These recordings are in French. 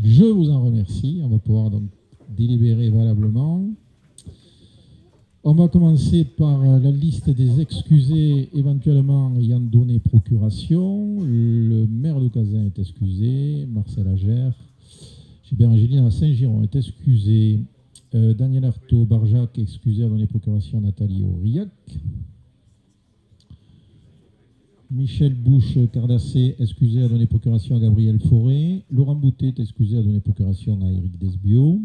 Je vous en remercie. On va pouvoir donc délibérer valablement. On va commencer par la liste des excusés éventuellement ayant donné procuration. Le maire de Cazin est excusé. Marcel Agère. Gilbert Angélina à Saint-Giron est excusé. Daniel Artaud, Barjac, excusé à donner procuration à Nathalie Aurillac. Michel Bouche, Cardassé, excusé à donner procuration à Gabriel Fauré. Laurent Boutet est excusé à donner procuration à Éric Desbiot.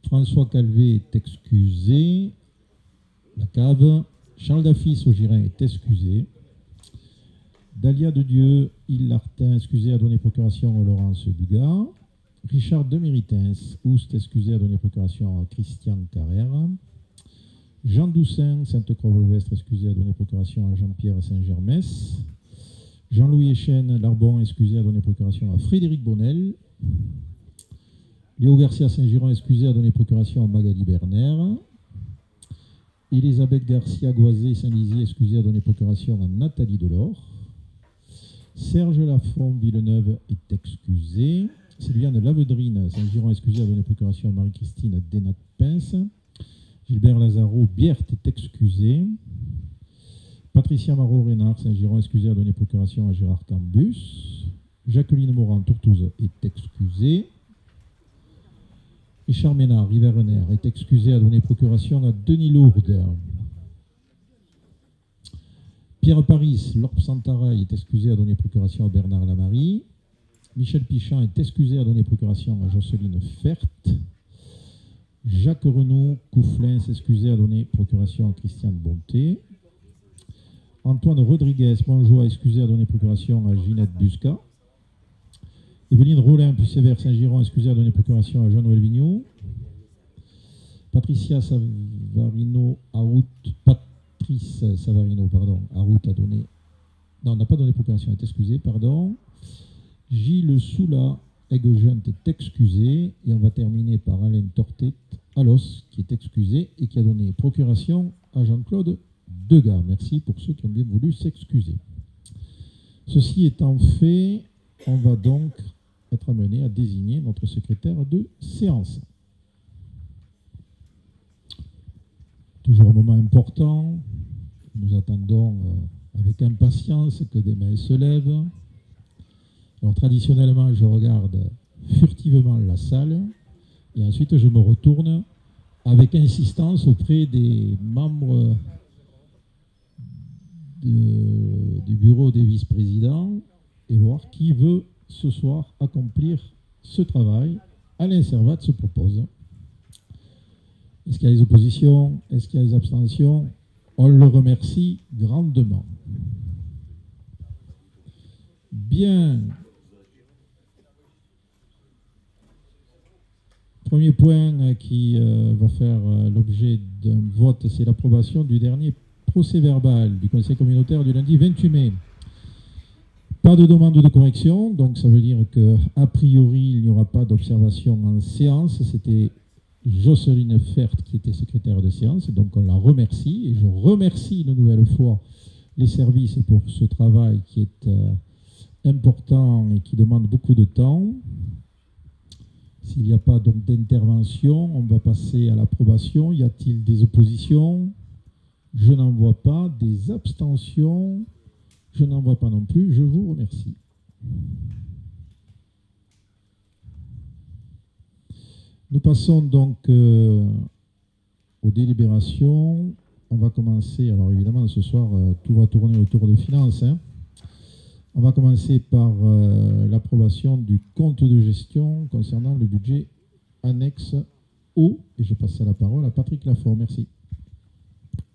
François Calvé est excusé. La cave. Charles Dafis au Girin est excusé. Dalia de Dieu, Yves Lartin, excusé à donner procuration à Laurence Bugat. Richard Deméritens, Oust, excusé à donner procuration à Christian Carrère. Jean Doussin, Sainte-Croix-Volvestre, excusé à donner procuration à Jean-Pierre Saint-Germès. Jean-Louis Echenne, Larbon, excusé à donner procuration à Frédéric Bonnel. Léo Garcia Saint-Giron, excusé à donner procuration à Magali Berner. Elisabeth Garcia Goisé Saint-Lizier, excusé à donner procuration à Nathalie Delors. Serge Lafont Villeneuve est excusé. Sylviane Lavedrine Saint-Giron, excusé à donner procuration à Marie-Christine Denat-Pince. Gilbert Lazaro Biert est excusé. Patricia Marot-Rénard Saint-Giron, excusé à donner procuration à Gérard Cambus. Jacqueline Morand Tourtouze est excusée. Richard Ménard River-Renner est excusé à donner procuration à Denis Lourdes. Pierre Paris Lorp Santarail est excusé à donner procuration à Bernard Lamarie. Michel Pichon est excusé à donner procuration à Jocelyne Fert. Jacques Renaud Couflin s'excusait à donner procuration à Christiane Bonté. Antoine Rodriguez Monjoie excusé à donner procuration à Ginette Busca. Evelyne Rollin Sévère Saint-Giron excusé à donner procuration à Jean-Noël Vigneault. Patrice Savarino Arout a donné. Non, n'a pas donné procuration, est excusé, pardon. Gilles Soula Aiguejeune est excusé. Et on va terminer par Alain Tortet Alos, qui est excusé et qui a donné procuration à Jean-Claude Degas. Merci pour ceux qui ont bien voulu s'excuser. Ceci étant fait, on va donc être amené à désigner notre secrétaire de séance. Toujours un moment important. Nous attendons avec impatience que des mains se lèvent. Alors traditionnellement, je regarde furtivement la salle et ensuite je me retourne avec insistance auprès des membres du bureau des vice-présidents et voir qui veut ce soir accomplir ce travail. Alain Servat se propose. Est-ce qu'il y a des oppositions? Est-ce qu'il y a des abstentions? On le remercie grandement. Bien. Premier point qui va faire l'objet d'un vote, c'est l'approbation du dernier procès-verbal du Conseil communautaire du lundi 28 mai. Pas de demande de correction, donc ça veut dire qu'a priori, il n'y aura pas d'observation en séance. C'était Jocelyne Fert qui était secrétaire de séance, donc on la remercie. Et je remercie une nouvelle fois les services pour ce travail qui est important et qui demande beaucoup de temps. S'il n'y a pas donc d'intervention, on va passer à l'approbation. Y a-t-il des oppositions? Je n'en vois pas. Des abstentions? Je n'en vois pas non plus. Je vous remercie. Nous passons donc aux délibérations. On va commencer, alors évidemment ce soir tout va tourner autour de finances. On va commencer par l'approbation du compte de gestion concernant le budget annexe O. Et je passe la parole à Patrick Lafort. Merci.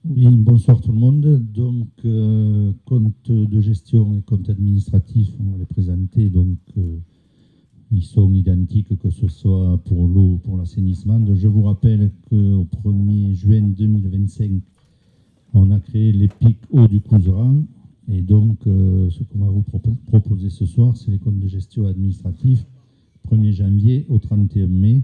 Oui, bonsoir tout le monde. Donc, compte de gestion et compte administratif, on va les présenter. Donc, ils sont identiques que ce soit pour l'eau ou pour l'assainissement. Je vous rappelle qu'au 1er juin 2025, on a créé l'EPIC eau du Couserans. Et donc, ce qu'on va vous proposer ce soir, c'est les comptes de gestion administratifs 1er janvier au 31 mai,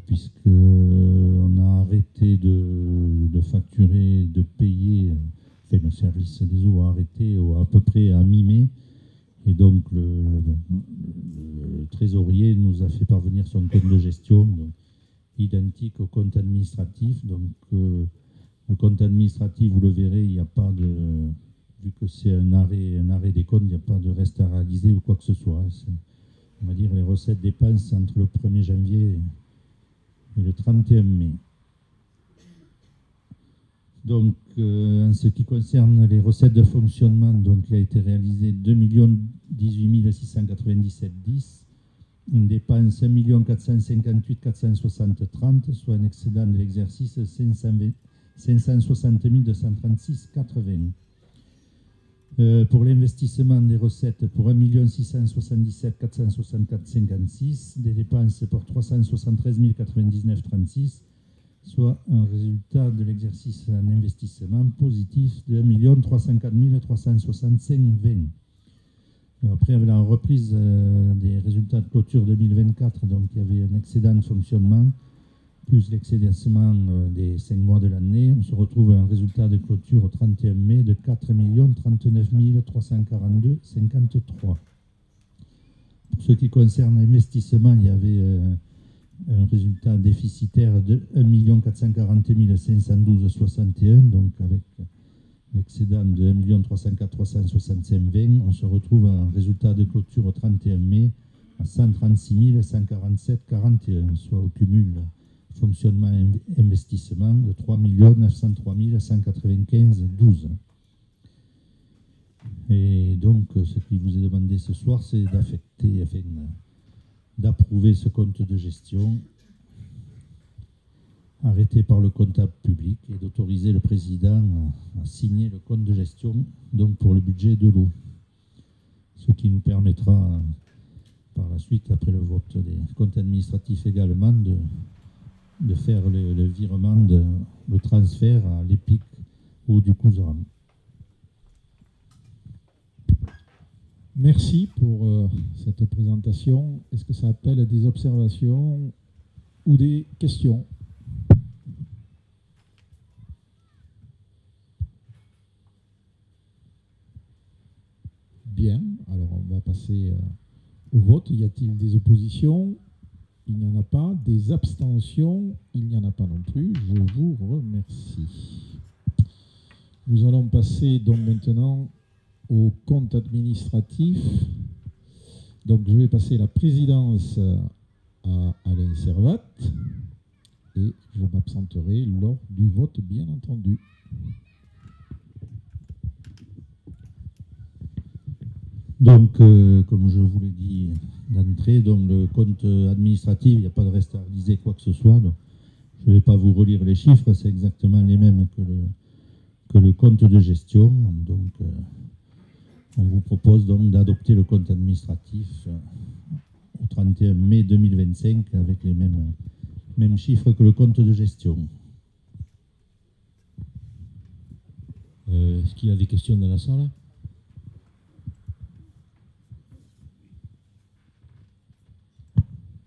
puisqu'on a arrêté de facturer, de payer, enfin le service des eaux a arrêté à peu près à mi-mai. Et donc, le trésorier nous a fait parvenir son compte de gestion, donc, identique au compte administratif. Donc, le compte administratif, vous le verrez, il n'y a pas de... Vu que c'est un arrêt des comptes, il n'y a pas de reste à réaliser ou quoi que ce soit. On va dire les recettes dépenses entre le 1er janvier et le 31 mai. Donc, en ce qui concerne les recettes de fonctionnement, donc, il a été réalisé 2 18 697,10, une dépense 1 458 460 30, soit un excédent de l'exercice 560 236,80. Pour l'investissement des recettes pour 1 677 464,56, des dépenses pour 373 099,36, soit un résultat de l'exercice en investissement positif de 1 304 365,20. Après, avec la reprise des résultats de clôture 2024, donc il y avait un excédent de fonctionnement, plus l'excédent des 5 mois de l'année, on se retrouve à un résultat de clôture au 31 mai de 4 39 342,53. Pour ce qui concerne l'investissement, il y avait un résultat déficitaire de 1 440 512,61, donc avec l'excédent de 1 304 365,20, on se retrouve à un résultat de clôture au 31 mai à 136 147,41, soit au cumul fonctionnement et investissement de 3 903 195,12. Et donc, ce qui vous est demandé ce soir, c'est d'affecter, enfin, d'approuver ce compte de gestion arrêté par le comptable public et d'autoriser le président à signer le compte de gestion donc pour le budget de l'eau. Ce qui nous permettra par la suite, après le vote des comptes administratifs également, de faire le virement, le transfert à l'EPIC ou du Couserans. Merci pour cette présentation. Est-ce que ça appelle des observations ou des questions? Bien, alors on va passer au vote. Y a-t-il des oppositions? Il n'y en a pas. Des abstentions? Il n'y en a pas non plus. Je vous remercie. Nous allons passer donc maintenant au compte administratif. Donc je vais passer la présidence à Alain Servat et je m'absenterai lors du vote, bien entendu. Donc, comme je vous l'ai dit d'entrée, donc le compte administratif, il n'y a pas de reste à réaliser quoi que ce soit. Donc, je ne vais pas vous relire les chiffres, c'est exactement les mêmes que le compte de gestion. Donc, on vous propose donc d'adopter le compte administratif au 31 mai 2025 avec les mêmes chiffres que le compte de gestion. Est-ce qu'il y a des questions dans la salle?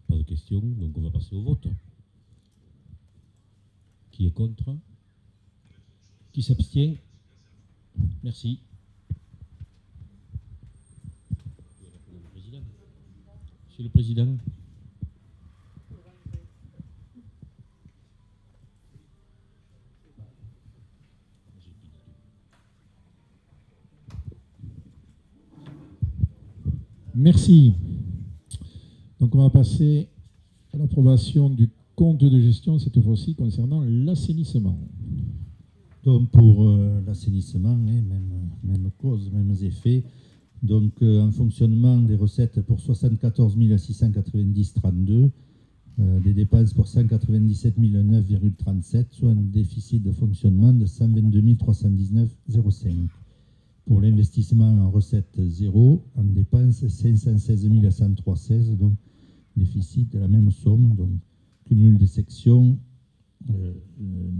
Pas de questions, donc on va passer au vote. Qui est contre? Qui s'abstient? Merci. Monsieur le Président. Merci. Donc on va passer à l'approbation du compte de gestion, cette fois-ci concernant l'assainissement. Donc pour l'assainissement, même cause, mêmes effets. Donc en fonctionnement des recettes pour 74 690,32, des dépenses pour 197 009,37, soit un déficit de fonctionnement de 122 319,05. Pour l'investissement en recettes 0, en dépenses 516 103,16, donc déficit de la même somme, donc cumul des sections,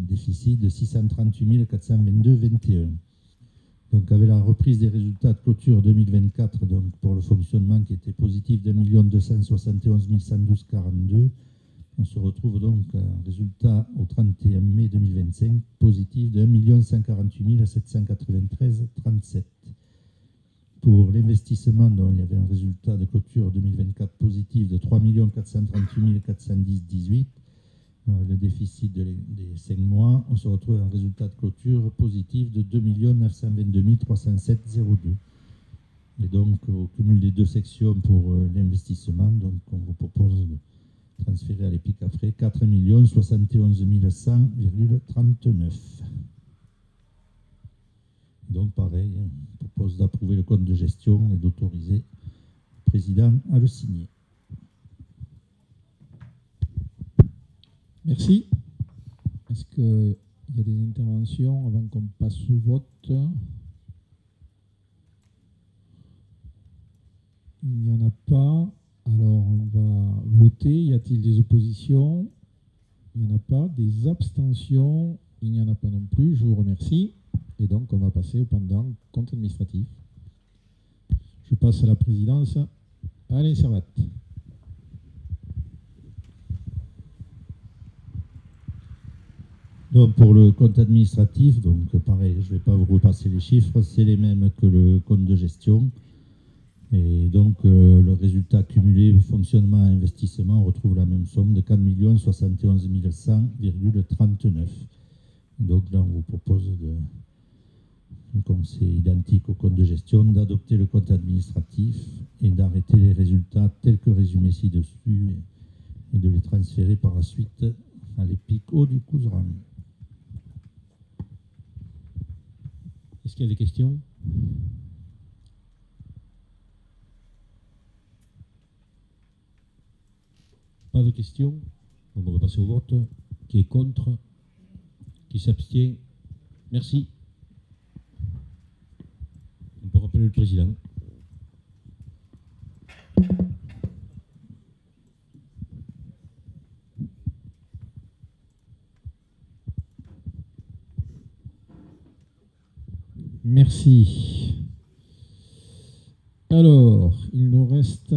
déficit de 638 422,21. Donc avec la reprise des résultats de clôture 2024, donc pour le fonctionnement qui était positif d'1 271 112,42, on se retrouve donc à un résultat au 31 mai 2025 positif de 1 148 793,37. pour l'investissement, il y avait un résultat de clôture 2024 positif de 3 438 410,18. Le déficit des 5 mois, on se retrouve à un résultat de clôture positif de 2 922 307,02. Et donc, au cumul des deux sections pour l'investissement, donc on vous propose de transférer à l'EPIC à frais 4 71 100,39. Donc, pareil, on propose d'approuver le compte de gestion et d'autoriser le président à le signer. Merci. Est-ce qu'il y a des interventions avant qu'on passe au vote? Il n'y en a pas. Alors, on va voter. Y a-t-il des oppositions? Il n'y en a pas. Des abstentions? Il n'y en a pas non plus. Je vous remercie. Et donc, on va passer au pendant compte administratif. Je passe à la présidence. Allez, Servette. Donc, pour le compte administratif, donc pareil, je ne vais pas vous repasser les chiffres, c'est les mêmes que le compte de gestion. Et donc, le résultat cumulé fonctionnement et investissement, on retrouve la même somme de 4 71 100,39. Donc là, on vous propose, comme c'est identique au compte de gestion, d'adopter le compte administratif et d'arrêter les résultats tels que résumés ci-dessus et de les transférer par la suite à l'EPIC Haut du Couserans. Est-ce qu'il y a des questions? Pas de questions? Donc on va passer au vote. Qui est contre? Qui s'abstient? Merci. On peut rappeler le président. Merci. Alors, il nous reste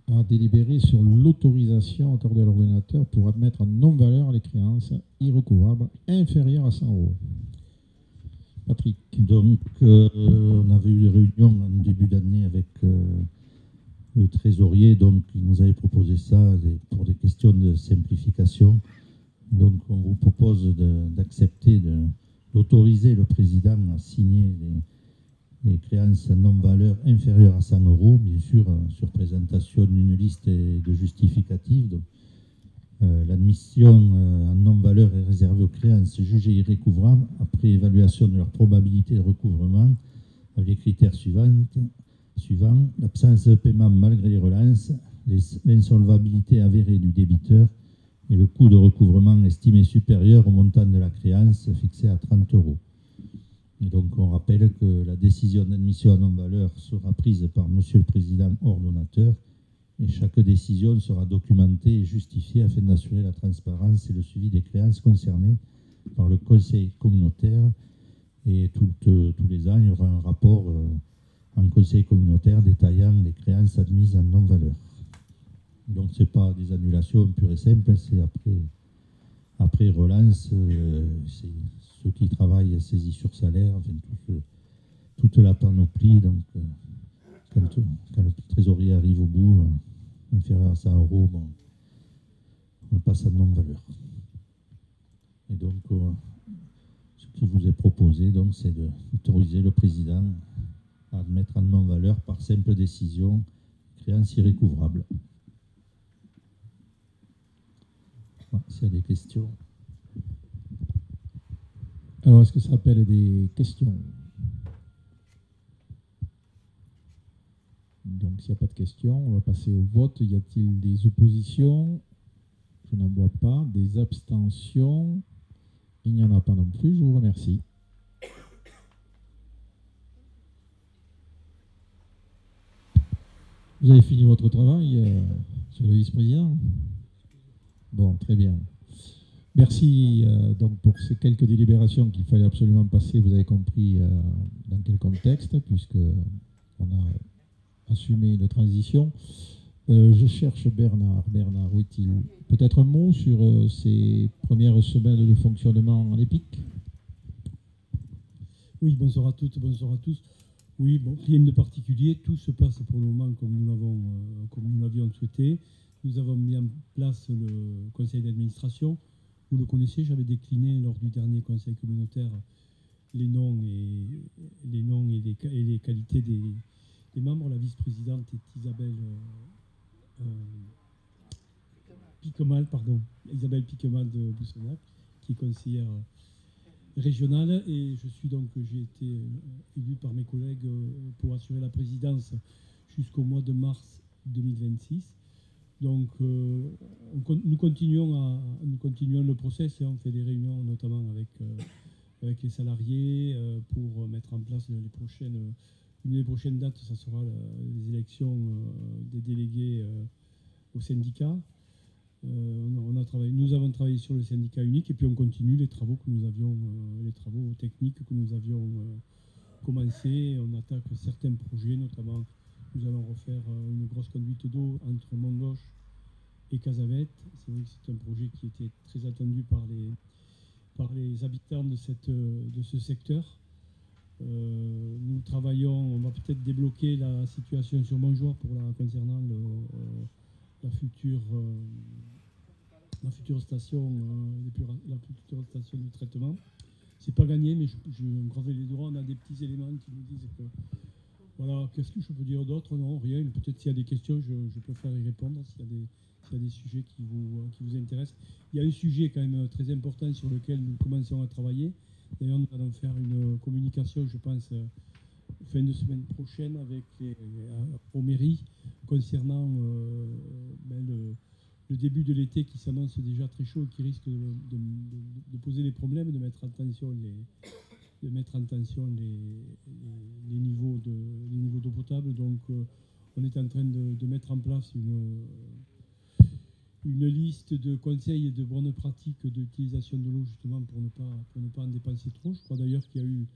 à délibérer sur l'autorisation accordée à l'ordonnateur pour admettre en non-valeur les créances irrecouvrables inférieures à 100 €. Patrick. Donc, on avait eu des réunions en début d'année avec le trésorier, donc il nous avait proposé ça pour des questions de simplification. Donc, on vous propose d'accepter d'autoriser le président à signer les créances non-valeur inférieures à 100 €, bien sûr, sur présentation d'une liste de justificatifs. Donc, l'admission en non-valeur est réservée aux créances jugées irrécouvrables après évaluation de leur probabilité de recouvrement avec les critères suivants, l'absence de paiement malgré les relances, l'insolvabilité avérée du débiteur et le coût de recouvrement estimé supérieur au montant de la créance fixé à 30 €. Et donc, on rappelle que la décision d'admission à non-valeur sera prise par Monsieur le Président ordonnateur et chaque décision sera documentée et justifiée afin d'assurer la transparence et le suivi des créances concernées par le Conseil communautaire. Et tous les ans, il y aura un rapport en Conseil communautaire détaillant les créances admises en non-valeur. Donc, ce n'est pas des annulations pures et simples, c'est après relance, c'est ceux qui travaillent saisis sur salaire, enfin, toute la panoplie. Donc, quand le trésorier arrive au bout, inférieur à 100 €, bon, on passe à non-valeur. Et donc, ce qui vous est proposé, donc, c'est d'autoriser le président à admettre en non-valeur par simple décision créance irrécouvrable. Voilà, s'il y a des questions. Alors, est-ce que ça appelle des questions? Donc, s'il n'y a pas de questions, on va passer au vote. Y a-t-il des oppositions? Je n'en vois pas. Des abstentions? Il n'y en a pas non plus. Je vous remercie. Vous avez fini votre travail, monsieur le vice-président? Bon, très bien. Merci donc pour ces quelques délibérations qu'il fallait absolument passer. Vous avez compris dans quel contexte, puisque on a assumé une transition. Je cherche Bernard. Bernard, où est-il? Peut-être un mot sur ces premières semaines de fonctionnement en EPIC? Oui, bonsoir à toutes, bonsoir à tous. Oui, bon, rien de particulier. Tout se passe pour le moment comme nous l'avions souhaité. Nous avons mis en place le conseil d'administration. Vous le connaissez, j'avais décliné lors du dernier conseil communautaire les noms et les qualités des membres. La vice-présidente est Isabelle Piquemal de Boussenac, qui est conseillère régionale, et j'ai été élu par mes collègues pour assurer la présidence jusqu'au mois de mars 2026. Donc nous continuons le process et on fait des réunions notamment avec les salariés pour mettre en place une des prochaines dates, ça sera les élections des délégués au syndicat. Nous avons travaillé sur le syndicat unique et puis on continue les travaux techniques que nous avions commencés. On attaque certains projets, notamment nous allons refaire une grosse conduite d'eau entre Montgauche et Casavette. C'est vrai que c'est un projet qui était très attendu par les habitants de ce secteur. Nous travaillons, on va peut-être débloquer la situation sur Montjoie concernant la future station de traitement. C'est pas gagné, mais je me croise les doigts. On a des petits éléments qui nous disent que voilà. Qu'est-ce que je peux dire d'autre? Non, rien. Peut-être s'il y a des questions, je préfère y répondre. S'il y a des sujets qui vous intéressent. Il y a un sujet quand même très important sur lequel nous commençons à travailler. D'ailleurs, nous allons faire une communication, je pense, fin de semaine prochaine aux mairies concernant le début de l'été qui s'annonce déjà très chaud et qui risque de poser des problèmes, de mettre en tension les niveaux d'eau potable. Donc on est en train de mettre en place une liste de conseils et de bonnes pratiques d'utilisation de l'eau, justement pour ne pas en dépenser trop. Je crois d'ailleurs qu'il y a eu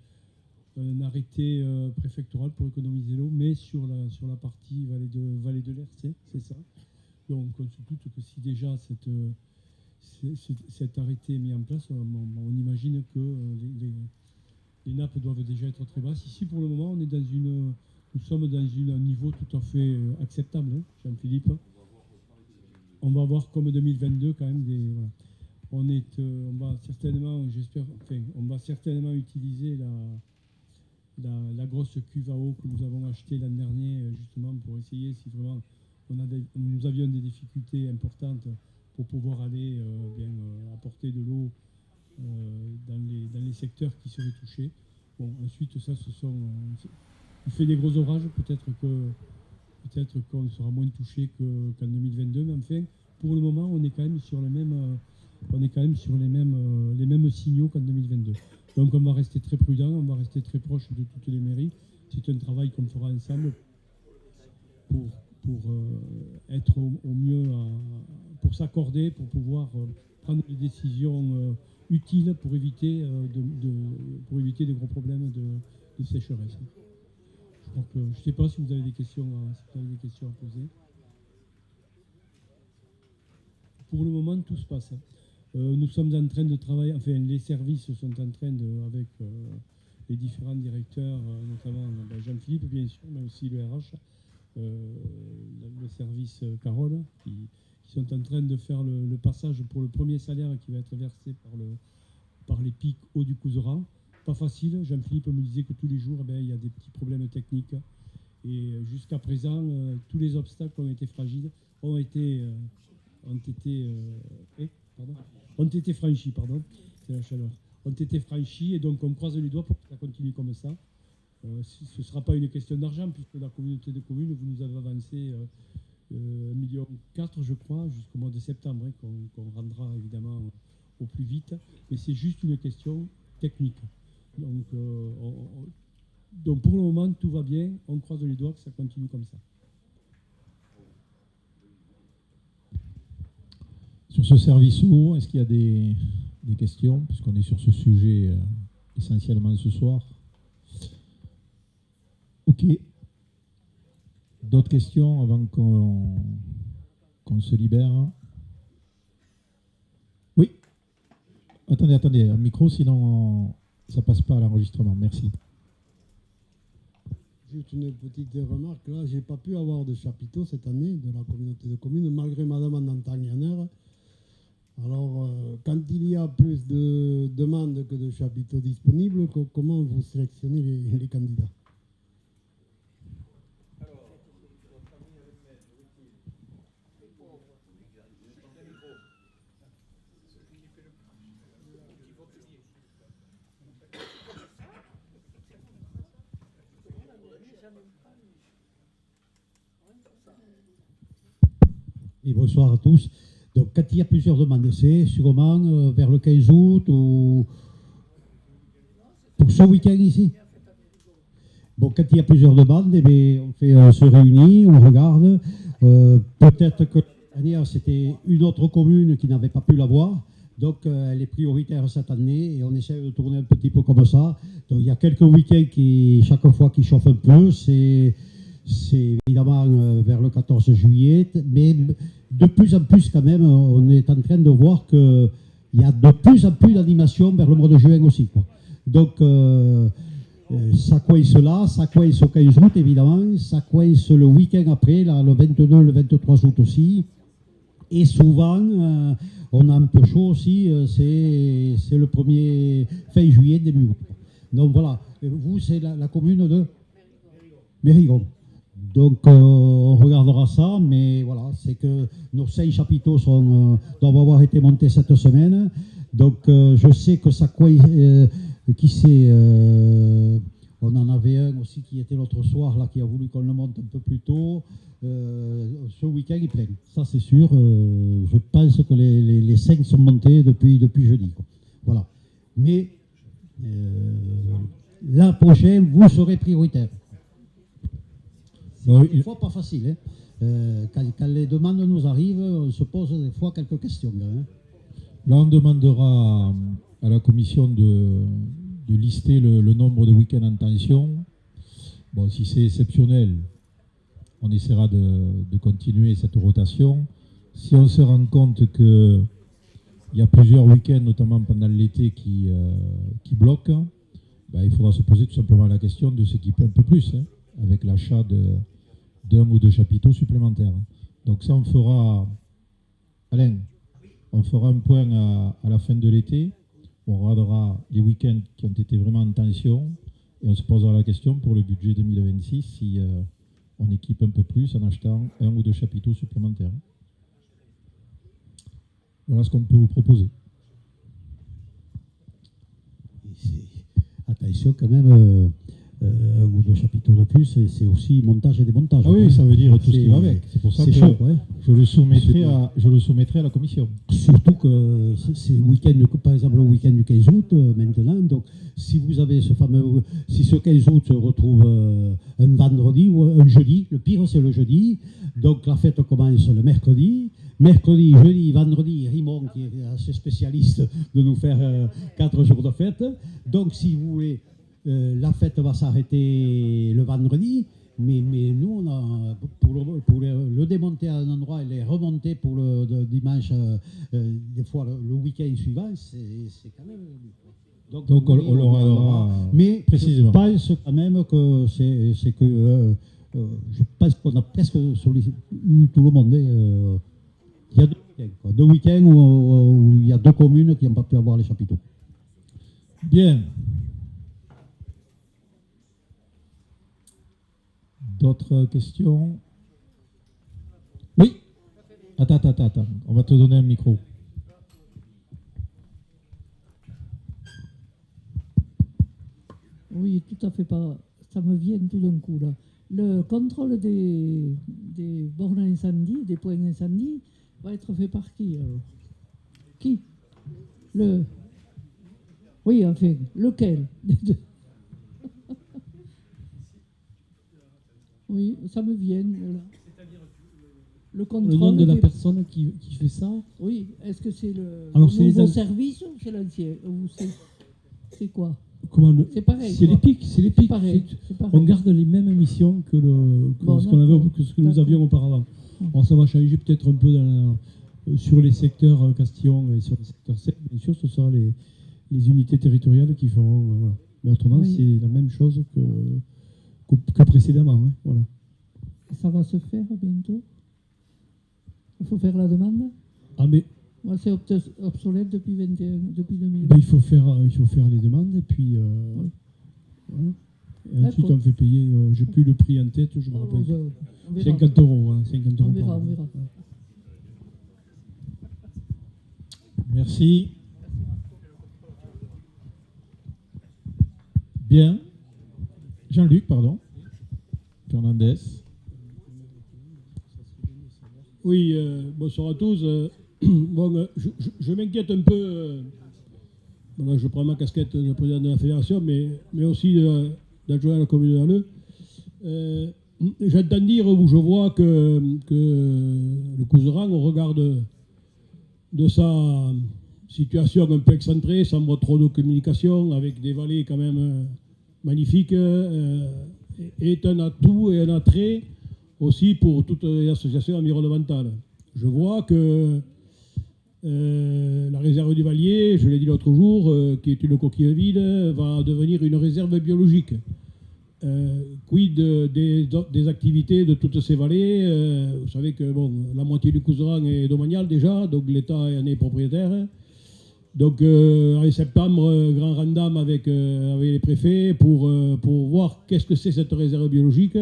un arrêté préfectoral pour économiser l'eau, mais sur la partie vallée de l'Ercé, c'est ça. Donc on se doute que si déjà cet arrêté est mis en place, on imagine que les nappes doivent déjà être très basses. Ici, pour le moment, nous sommes dans un niveau tout à fait acceptable, hein, Jean-Philippe. On va voir comme 2022 quand même voilà. On va certainement utiliser la grosse cuve à eau que nous avons achetée l'an dernier, justement pour essayer si vraiment nous avions des difficultés importantes pour pouvoir aller apporter de l'eau dans les secteurs qui seraient touchés. Bon, ensuite, ça, il fait des gros orages, peut-être qu'on sera moins touché qu'en 2022, mais enfin, pour le moment, on est quand même sur les mêmes signaux qu'en 2022. Donc, on va rester très prudent, on va rester très proche de toutes les mairies. C'est un travail qu'on fera ensemble pour être au mieux, pour s'accorder, pour pouvoir prendre des décisions utiles pour éviter des gros problèmes de sécheresse. Donc, je ne sais pas si vous avez des questions à poser. Pour le moment, tout se passe. Nous sommes en train de travailler, enfin les services sont en train avec les différents directeurs, notamment Jean-Philippe bien sûr, mais aussi le RH, le service Carole, qui sont en train de faire le passage pour le premier salaire qui va être versé par les pics eau du Couserans. Pas facile, Jean-Philippe me disait que tous les jours, il y a des petits problèmes techniques. Et jusqu'à présent, tous les obstacles ont été franchis, c'est la chaleur. Ont été franchis et donc on croise les doigts pour que ça continue comme ça. Ce ne sera pas une question d'argent puisque la communauté de communes, vous nous avez avancé 1,4 million, je crois, jusqu'au mois de septembre, hein, qu'on rendra évidemment au plus vite. Mais c'est juste une question technique. Donc pour le moment, tout va bien. On croise les doigts que ça continue comme ça. Sur ce service eau, est-ce qu'il y a des questions, puisqu'on est sur ce sujet essentiellement ce soir? Ok. D'autres questions avant qu'on se libère? Oui. Attendez, un micro, sinon ça passe pas à l'enregistrement. Merci. Juste une petite remarque, là, j'ai pas pu avoir de chapiteau cette année de la communauté de communes, malgré Madame Anantagnaner. Alors, quand il y a plus de demandes que de chapiteaux disponibles, comment vous sélectionnez les candidats? Et bonsoir à tous. Donc, quand il y a plusieurs demandes, c'est sûrement vers le 15 août ou pour ce week-end ici. Bon, quand il y a plusieurs demandes, eh bien, on se réunit, on regarde. Peut-être que l'année dernière, c'était une autre commune qui n'avait pas pu l'avoir. Donc, elle est prioritaire cette année et on essaie de tourner un petit peu comme ça. Donc, il y a quelques week-ends chaque fois qui chauffent un peu. C'est évidemment vers le 14 juillet, mais de plus en plus quand même, on est en train de voir qu'il y a de plus en plus d'animations vers le mois de juin aussi, quoi. Donc ça coince là, ça coince au 15 août évidemment, ça coince le week-end après, là, le 22, le 23 août aussi. Et souvent, on a un peu chaud aussi, c'est le 1er fin juillet, début août. Donc voilà, vous c'est la commune de Mérigon. Donc on regardera ça, mais voilà, c'est que nos 5 chapiteaux doivent avoir été montés cette semaine. Donc je sais que ça qui c'est on en avait un aussi qui était l'autre soir, là, qui a voulu qu'on le monte un peu plus tôt. Ce week-end il plein, ça c'est sûr. Je pense que les 5 sont montés depuis jeudi, quoi. Voilà. Mais l'an prochain, vous serez prioritaire. C'est des fois pas facile. Hein. Quand les demandes nous arrivent, on se pose des fois quelques questions. Hein. Là, on demandera à la commission de lister le nombre de week-ends en tension. Bon, si c'est exceptionnel, on essaiera de continuer cette rotation. Si on se rend compte qu'il y a plusieurs week-ends, notamment pendant l'été, qui bloquent, ben, il faudra se poser tout simplement la question de s'équiper un peu plus, hein, avec l'achat d'un ou deux chapiteaux supplémentaires. Donc ça, on fera, Alain, on fera un point à la fin de l'été. On regardera les week-ends qui ont été vraiment en tension et on se posera la question pour le budget 2026 si on équipe un peu plus en achetant un ou deux chapiteaux supplémentaires. Voilà ce qu'on peut vous proposer. Attention quand même, un ou deux chapiteaux de plus, c'est aussi montage et démontage. Ah oui, hein. ça veut dire tout ce qui va avec. C'est pour ça que chaud, ouais. je le soumettrai à la commission. Surtout que c'est le week-end, par exemple le week-end du 15 août maintenant. Donc si vous avez si ce 15 août se retrouve un vendredi ou un jeudi, le pire c'est le jeudi. Donc la fête commence le mercredi. Mercredi, jeudi, vendredi, Rimon qui est assez spécialiste de nous faire 4 jours de fête. Donc si vous voulez, la fête va s'arrêter le vendredi. Mais nous, pour le démonter à un endroit et les remonter pour le dimanche, des fois le week-end suivant, c'est quand même... Donc on l'aura mais précisément. Je pense quand même que c'est que... je pense qu'on a presque eu tout le monde. Il y a 2 week-ends. Quoi. 2 week-ends où il y a 2 communes qui n'ont pas pu avoir les chapiteaux. Bien. D'autres questions? Oui. Attends. On va te donner un micro. Oui, tout à fait pas. Ça me vient tout d'un coup là. Le contrôle des bornes incendie, des points incendie, va être fait par qui alors? Qui? Oui, enfin, lequel des deux? Oui, ça me vient là. Le contrôle. Le nom de la personne qui fait ça. Oui, est-ce que c'est le nouveau service ou c'est l'ancien? Ou c'est quoi? C'est pareil. C'est l'épique. C'est pareil. On garde les mêmes missions que ce que nous avions auparavant. Alors ça va changer peut-être un peu sur les secteurs Castillon et sur les secteurs 7. Bien sûr, ce sera les unités territoriales qui feront. Voilà. Mais autrement, oui. C'est la même chose que précédemment. Hein, voilà. Ça va se faire bientôt. Il faut faire la demande. Ah, mais Moi, c'est obsolète depuis 2000. ben, il faut faire les demandes et puis voilà. Et ensuite D'accord. on fait payer. J'ai plus le prix en tête, je me rappelle. On verra. 50 €, voilà, 50 € On par verra, an. on verra. Merci. Bien. Jean-Luc, pardon. Fernandez. Oui, bonsoir à tous. Bon, je m'inquiète un peu. Voilà, je prends ma casquette de président de la fédération, mais aussi d'adjoint à la commune de j'entends dire ou je vois que le Couserans, au regard de sa situation un peu excentrée, sans trop de communication, avec des vallées quand même magnifiques, est un atout et un attrait aussi pour toutes les associations environnementales. Je vois que la réserve du Vallier, je l'ai dit l'autre jour, qui est une coquille vide, va devenir une réserve biologique. Quid des activités de toutes ces vallées vous savez que bon, la moitié du Couserans est domanial déjà, donc l'État en est propriétaire. Donc en septembre, grand randam avec les préfets pour voir qu'est-ce que c'est cette réserve biologique.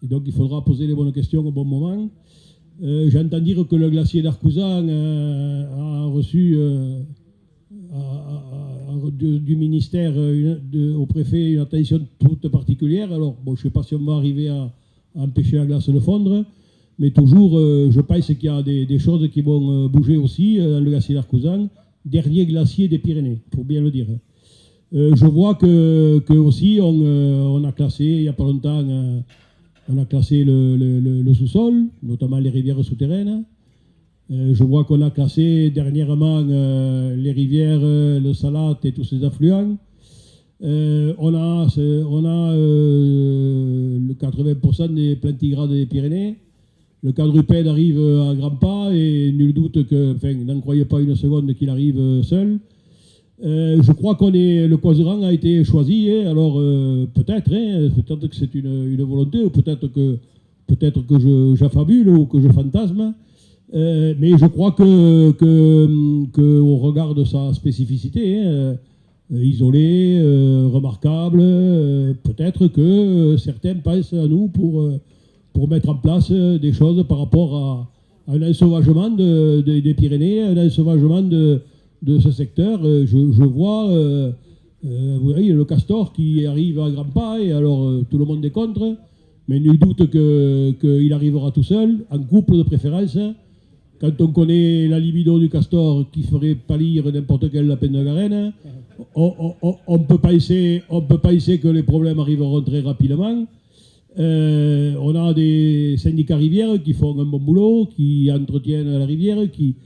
Et donc il faudra poser les bonnes questions au bon moment. J'entends dire que le glacier d'Arcouzan a reçu du ministère au préfet une attention toute particulière. Alors bon, je ne sais pas si on va arriver à empêcher la glace de fondre, mais toujours je pense qu'il y a des choses qui vont bouger aussi dans le glacier d'Arcouzan, dernier glacier des Pyrénées, il faut bien le dire. Je vois que aussi on a classé il n'y a pas longtemps on a classé le sous-sol, notamment les rivières souterraines. Je vois qu'on a classé dernièrement les rivières, le Salat et tous ces affluents. On a le 80% des plantigrades des Pyrénées. Le quadrupède arrive à grands pas et nul doute que, enfin, n'en croyez pas une seconde qu'il arrive seul. Je crois le Couserans a été choisi, hein, alors peut-être que c'est une volonté, ou peut-être que j'affabule ou que je fantasme, mais je crois que au regard de sa spécificité, isolée, remarquable, peut-être que certains pensent à nous pour mettre en place des choses par rapport à un ensauvagement des Pyrénées, un ensauvagement de ce secteur. Je vois vous voyez, le castor qui arrive à grands pas, et alors tout le monde est contre, mais nul doute qu'il arrivera tout seul, en couple de préférence. Quand on connaît la libido du castor qui ferait pâlir n'importe quel lapin de Garenne, on peut penser que les problèmes arriveront très rapidement. On a des syndicats rivières qui font un bon boulot, qui entretiennent la rivière, qui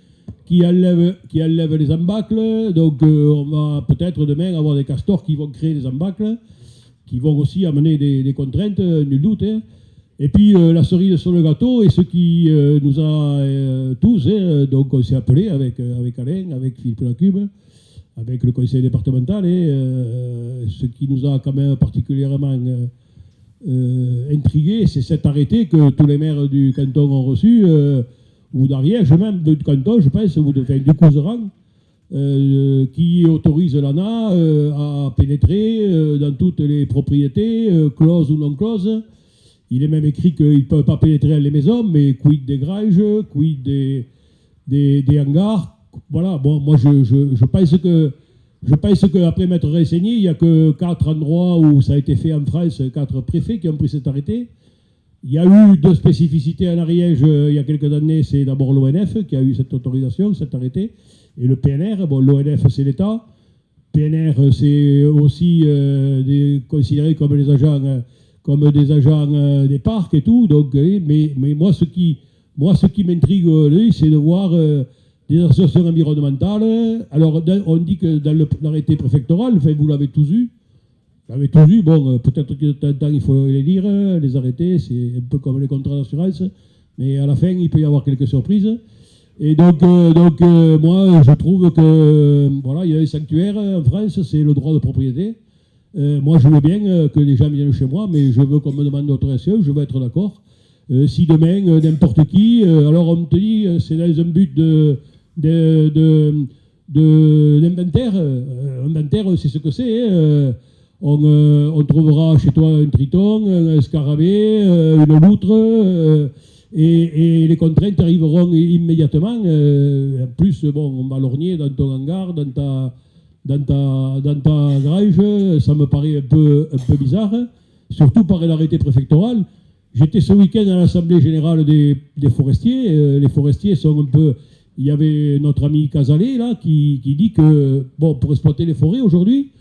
enlèvent les embâcles. Donc on va peut-être demain avoir des castors qui vont créer des embâcles, qui vont aussi amener des contraintes, nul doute. Hein. Et puis la cerise sur le gâteau, et ce qui nous a tous, donc on s'est appelé avec Alain, avec Philippe Lacube, avec le conseil départemental, et ce qui nous a quand même particulièrement intrigué, c'est cet arrêté que tous les maires du canton ont reçu, ou d'Ariège même, du canton, je pense, ou du Couserans, qui autorise l'ANA à pénétrer dans toutes les propriétés, closes ou non closes. Il est même écrit qu'ils ne peuvent pas pénétrer dans les maisons, mais quid des garages, quid des hangars. Voilà, bon, moi je pense qu'après m'être renseigné, il n'y a que 4 endroits où ça a été fait en France, 4 préfets qui ont pris cet arrêté. Il y a eu 2 spécificités en Ariège il y a quelques années. C'est d'abord l'ONF qui a eu cette autorisation, cet arrêté, et le PNR. Bon, l'ONF c'est l'État, PNR c'est aussi considéré comme des agents des parcs et tout. Donc, mais moi ce qui m'intrigue, c'est de voir des associations environnementales. Alors on dit que dans l'arrêté préfectoral, enfin, vous l'avez tous eu. Bon, peut-être que de temps en temps, il faut les lire, les arrêter, c'est un peu comme les contrats d'assurance, mais à la fin, il peut y avoir quelques surprises. Et donc moi, je trouve que, voilà, il y a un sanctuaire en France, c'est le droit de propriété. Moi, je veux bien que les gens viennent chez moi, mais je veux qu'on me demande l'autorisation, je veux être d'accord. Si demain, n'importe qui, alors on te dit, c'est dans un but d'inventaire. Inventaire, c'est ce que c'est. On trouvera chez toi un triton, un scarabée, une loutre, et les contraintes arriveront immédiatement. En plus, bon, on va lorgner dans ton hangar, dans ta grange, ça me paraît un peu bizarre, surtout par l'arrêté préfectoral. J'étais ce week-end à l'Assemblée Générale des Forestiers. Les forestiers sont un peu... Il y avait notre ami Casalet, là, qui dit que, bon, pour exploiter les forêts aujourd'hui,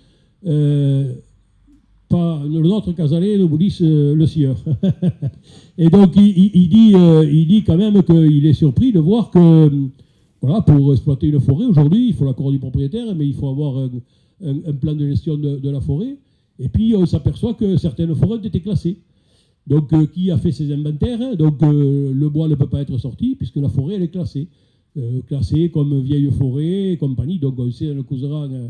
pas notre Casalet, nous Boulis, le sieur. Et donc, il dit quand même qu'il est surpris de voir que, voilà, pour exploiter une forêt, aujourd'hui, il faut l'accord du propriétaire, mais il faut avoir un plan de gestion de la forêt. Et puis, on s'aperçoit que certaines forêts ont été classées. Donc, qui a fait ces inventaires? Donc, le bois ne peut pas être sorti, puisque la forêt, elle est classée. Classée comme vieille forêt et compagnie. Donc, on sait, le Couserans,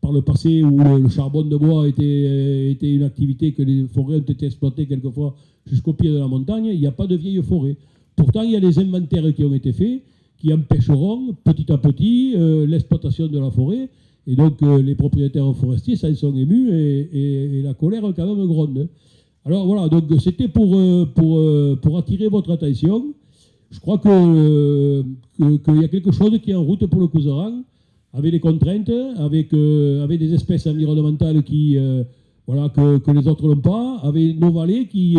par le passé, où le charbon de bois était une activité que les forêts ont été exploitées quelquefois jusqu'au pied de la montagne, il n'y a pas de vieille forêt. Pourtant, il y a des inventaires qui ont été faits, qui empêcheront petit à petit l'exploitation de la forêt. Et donc, les propriétaires forestiers, ça, ils sont émus et la colère, quand même, gronde. Alors, voilà, donc c'était pour attirer votre attention. Je crois qu'il y a quelque chose qui est en route pour le Couserans, avec des contraintes, avec des espèces environnementales que les autres n'ont pas, avec nos vallées qui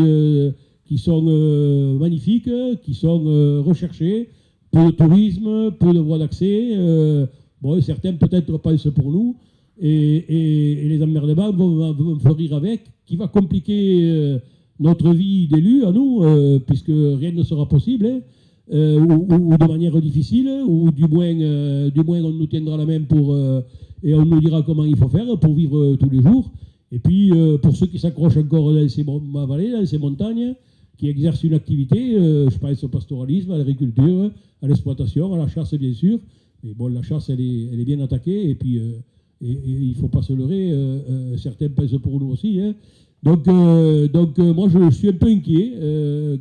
sont magnifiques, qui sont recherchées, peu de tourisme, peu de voies d'accès. Bon, certains peut-être pensent pour nous, et les emmerdements vont fleurir avec, qui va compliquer notre vie d'élu à nous, puisque rien ne sera possible, hein, ou de manière difficile, ou du moins on nous tiendra la main et on nous dira comment il faut faire pour vivre tous les jours. Et puis, pour ceux qui s'accrochent encore dans ces vallées, dans ces montagnes, qui exercent une activité, je pense au pastoralisme, à l'agriculture, à l'exploitation, à la chasse bien sûr. Mais bon, la chasse, elle est bien attaquée, et puis il ne faut pas se leurrer, certains pensent pour nous aussi. Hein. Donc, moi, je suis un peu inquiet,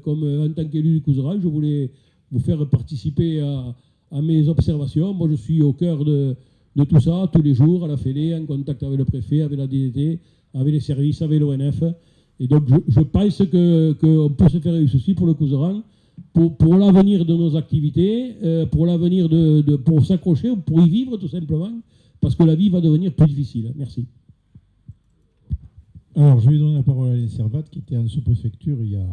comme en tant qu'élu du Couserans, je voulais vous faire participer à mes observations. Moi, je suis au cœur de tout ça, tous les jours, à la Fédé, en contact avec le préfet, avec la DDT, avec les services, avec l'ONF. Et donc, je pense qu'on peut se faire du souci pour le Couserans, pour l'avenir de nos activités, pour l'avenir pour s'accrocher, pour y vivre tout simplement, parce que la vie va devenir plus difficile. Merci. Alors, je vais donner la parole à Alain Servat, qui était en sous-préfecture hier,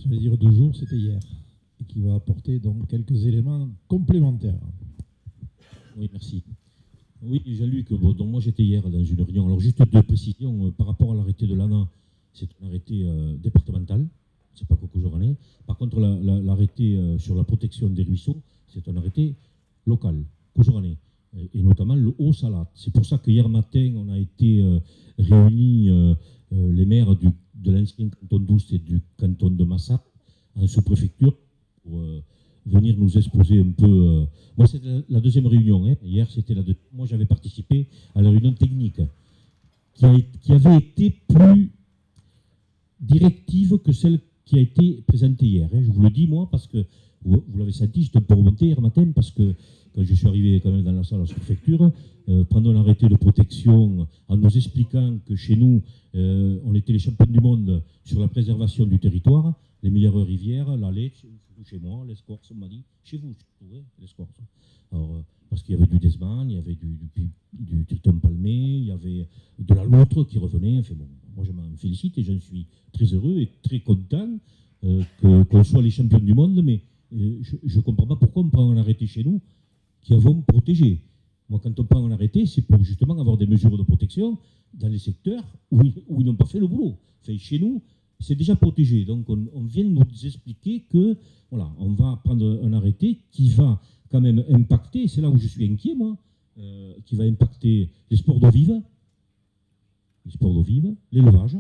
j'allais dire 2 jours, c'était hier, et qui va apporter donc quelques éléments complémentaires. Oui, merci. Oui, Jean-Luc, donc moi j'étais hier dans une réunion. Alors, juste 2 précisions par rapport à l'arrêté de l'ANA, c'est un arrêté départemental. C'est pas Coco-Joranais. Par contre, l'arrêté sur la protection des ruisseaux, c'est un arrêté local, Coco-Joranais, et notamment le Haut-Salat. C'est pour ça que hier matin, on a été réunis, les maires de l'ancien canton d'Oust et du canton de Massa, en sous-préfecture, pour venir nous exposer un peu. Moi, c'est la 2e réunion. Hein. Hier, c'était la 2e. Moi, j'avais participé à la réunion technique, qui avait été plus directive que celle qui a été présentée hier. Hein. Je vous le dis, moi, parce que vous l'avez senti, j'étais un peu remonté hier matin, parce que quand je suis arrivé quand même dans la salle à la sous-préfecture, prendre l'arrêté de protection en nous expliquant que chez nous, on était les champions du monde sur la préservation du territoire, les meilleures rivières, la Lech, chez moi, l'Escorce, on m'a dit, chez vous, surtout, hein, l'Escorce. Alors, parce qu'il y avait du desman, il y avait du triton palmé, il y avait de la loutre qui revenait. Enfin bon, moi je m'en félicite et j'en suis très heureux et très content qu'on soit les champions du monde, mais je ne comprends pas pourquoi on prend un arrêté chez nous qui avons protégé. Moi, quand on prend un arrêté, c'est pour justement avoir des mesures de protection dans les secteurs où ils n'ont pas fait le boulot. Enfin, chez nous, c'est déjà protégé. Donc, on vient de nous expliquer que, voilà, on va prendre un arrêté qui va quand même impacter, c'est là où je suis inquiet, moi, qui va impacter les sports d'eau vive, l'élevage,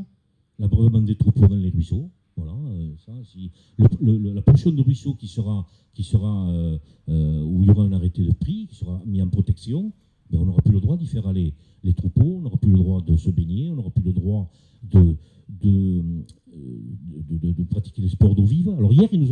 l'abreuvement des troupeaux dans les ruisseaux. Voilà, ça, si la portion de ruisseau qui sera où il y aura un arrêté de prix, qui sera mis en protection, mais on n'aura plus le droit d'y faire aller les troupeaux, on n'aura plus le droit de se baigner, on n'aura plus le droit de pratiquer les sports d'eau vive. Alors hier, ils nous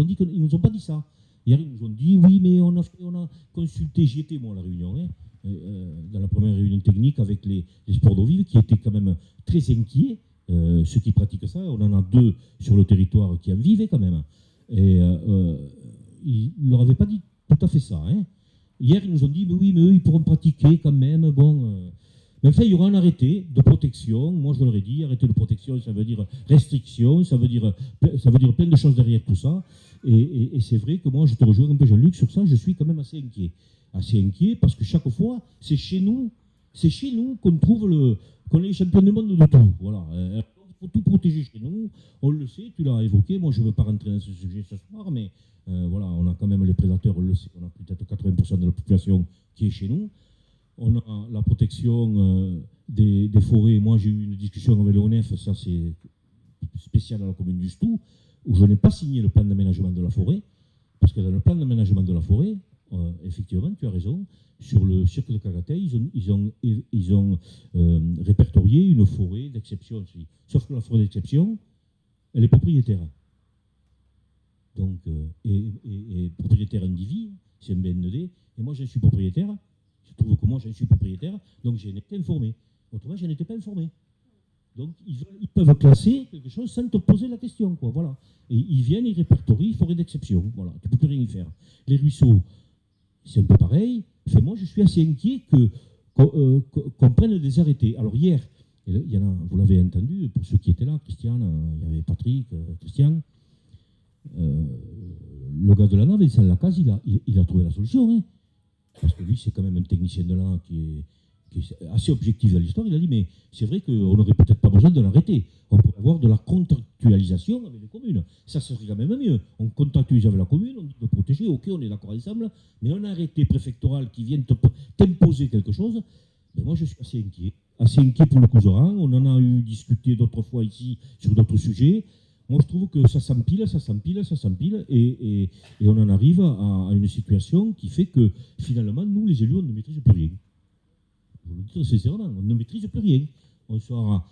ont pas dit ça. Hier, ils nous ont dit, oui, mais on a consulté, j'y étais moi à la réunion, dans la première réunion technique avec les sports d'eau vive, qui étaient quand même très inquiets, ceux qui pratiquent ça. On en a 2 sur le territoire qui en vivaient quand même. Et ils ne leur avaient pas dit tout à fait ça. Hier, ils nous ont dit, mais oui, mais eux, ils pourront pratiquer quand même. Mais enfin, il y aura un arrêté de protection. Moi, je leur ai dit, arrêté de protection, ça veut dire restriction, ça veut dire plein de choses derrière tout ça. Et c'est vrai que moi, je te rejoins un peu, Jean-Luc, sur ça, je suis quand même assez inquiet. Assez inquiet parce que chaque fois, c'est chez nous qu'on trouve qu'on est les champions du monde de tout. Voilà. Il faut tout protéger chez nous. On le sait, tu l'as évoqué. Moi, je ne veux pas rentrer dans ce sujet ce soir, mais voilà, on a quand même les prédateurs, on le sait. On a peut-être 80% de la population qui est chez nous. On a la protection des forêts. Moi, j'ai eu une discussion avec l'ONF, ça c'est spécial à la commune du Stoux, où je n'ai pas signé le plan d'aménagement de la forêt, parce que dans le plan d'aménagement de la forêt, effectivement, tu as raison, sur le cirque de Cagatais, ils ont répertorié une forêt d'exception aussi. Sauf que la forêt d'exception, elle est propriétaire. Donc, et propriétaire individu, c'est un BND, et moi je suis propriétaire. Je trouve que moi je suis propriétaire, donc j'ai été informé. Autrement, je n'étais pas informé. Donc, ils peuvent classer quelque chose sans te poser la question, quoi. Voilà. Et ils viennent, ils répertorient forêt d'exception. Voilà. Tu ne peux plus rien y faire. Les ruisseaux, c'est un peu pareil. Enfin, moi, je suis assez inquiet qu'on prenne des arrêtés. Alors, hier, il y en a, vous l'avez entendu, pour ceux qui étaient là, Christian, il y avait Patrick, Christian. Le gars de la nave, Vincent Lacaze, il a trouvé la solution. Parce que lui, c'est quand même un technicien de là qui est assez objectif dans l'histoire. Il a dit, mais c'est vrai qu'on n'aurait peut-être pas besoin de l'arrêter. On pourrait avoir de la contractualisation avec les communes. Ça serait quand même mieux. On contractualise avec la commune, on dit de protéger, ok, on est d'accord ensemble, mais un arrêté préfectoral qui vient t'imposer quelque chose, ben moi je suis assez inquiet. Assez inquiet pour le Couserans. On en a eu discuté d'autres fois ici sur d'autres sujets. Moi, je trouve que ça s'empile, et on en arrive à une situation qui fait que, finalement, nous, les élus, on ne maîtrise plus rien. Je vous le dis sincèrement, on ne maîtrise plus rien. On sera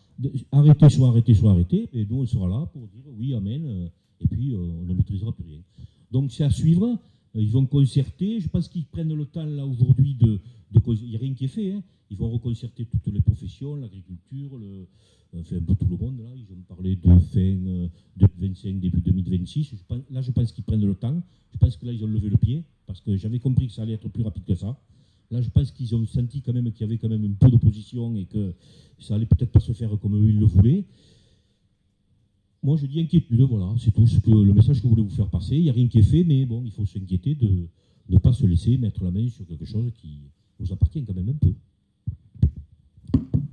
arrêté, et nous, on sera là pour dire oui, amen, et puis on ne maîtrisera plus rien. Donc, c'est à suivre. Ils vont concerter. Je pense qu'ils prennent le temps, là, aujourd'hui, il n'y a rien qui est fait. Ils vont reconcerter toutes les professions, l'agriculture, enfin un peu tout le monde. Là, ils ont parlé de fin 2025, début 2026. Je pense qu'ils prennent le temps. Je pense que là, ils ont levé le pied, parce que j'avais compris que ça allait être plus rapide que ça. Là, je pense qu'ils ont senti quand même qu'il y avait quand même un peu d'opposition et que ça allait peut-être pas se faire comme eux ils le voulaient. Moi, je dis inquiétude, voilà, c'est tout le message que je voulais vous faire passer. Il n'y a rien qui est fait, mais bon, il faut s'inquiéter de ne pas se laisser mettre la main sur quelque chose qui nous appartient quand même un peu.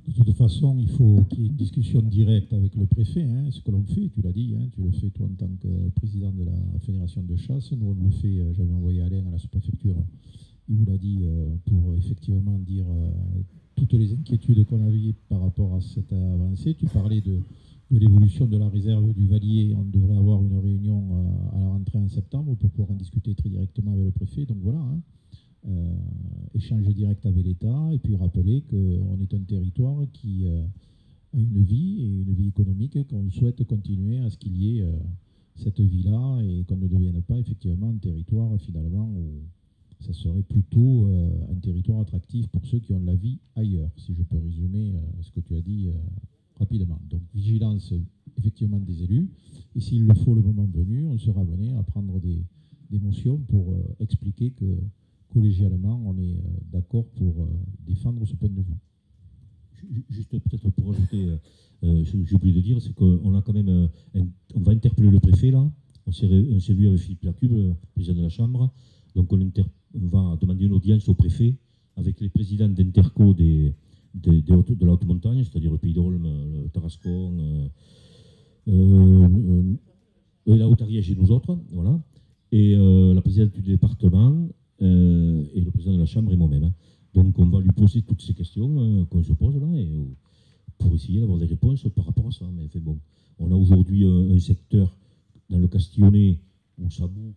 De toute façon, il faut qu'il y ait une discussion directe avec le préfet, ce que l'on fait, tu l'as dit, tu le fais toi en tant que président de la fédération de chasse. Nous, on le fait, j'avais envoyé Alain à la sous-préfecture, il vous l'a dit, pour effectivement dire toutes les inquiétudes qu'on avait par rapport à cette avancée. Tu parlais de l'évolution de la réserve du Vallier. On devrait avoir une réunion à la rentrée en septembre pour pouvoir en discuter très directement avec le préfet. Donc voilà, échange direct avec l'État, et puis rappeler qu'on est un territoire qui a une vie, et une vie économique, qu'on souhaite continuer à ce qu'il y ait cette vie-là, et qu'on ne devienne pas effectivement un territoire finalement où ça serait plutôt un territoire attractif pour ceux qui ont la vie ailleurs, si je peux résumer ce que tu as dit rapidement. Donc vigilance effectivement des élus, et s'il le faut le moment venu, on sera amené à prendre des motions pour expliquer que collégialement on est d'accord pour défendre ce point de vue. Juste peut-être pour ajouter, j'ai oublié de dire, c'est qu'on a quand même, on va interpeller le préfet là. On s'est vu avec Philippe Lacube, le président de la Chambre. Donc on va demander une audience au préfet avec les présidents d'interco de la haute montagne, c'est-à-dire le Pays d'Olme, le Tarascon, la Haute-Ariège et nous autres, voilà. Et la présidente du département et le président de la Chambre et moi-même. Donc on va lui poser toutes ces questions qu'on se pose là, et pour essayer d'avoir des réponses par rapport à ça. Mais enfin, bon, on a aujourd'hui un secteur dans le Castillonnais où ça boue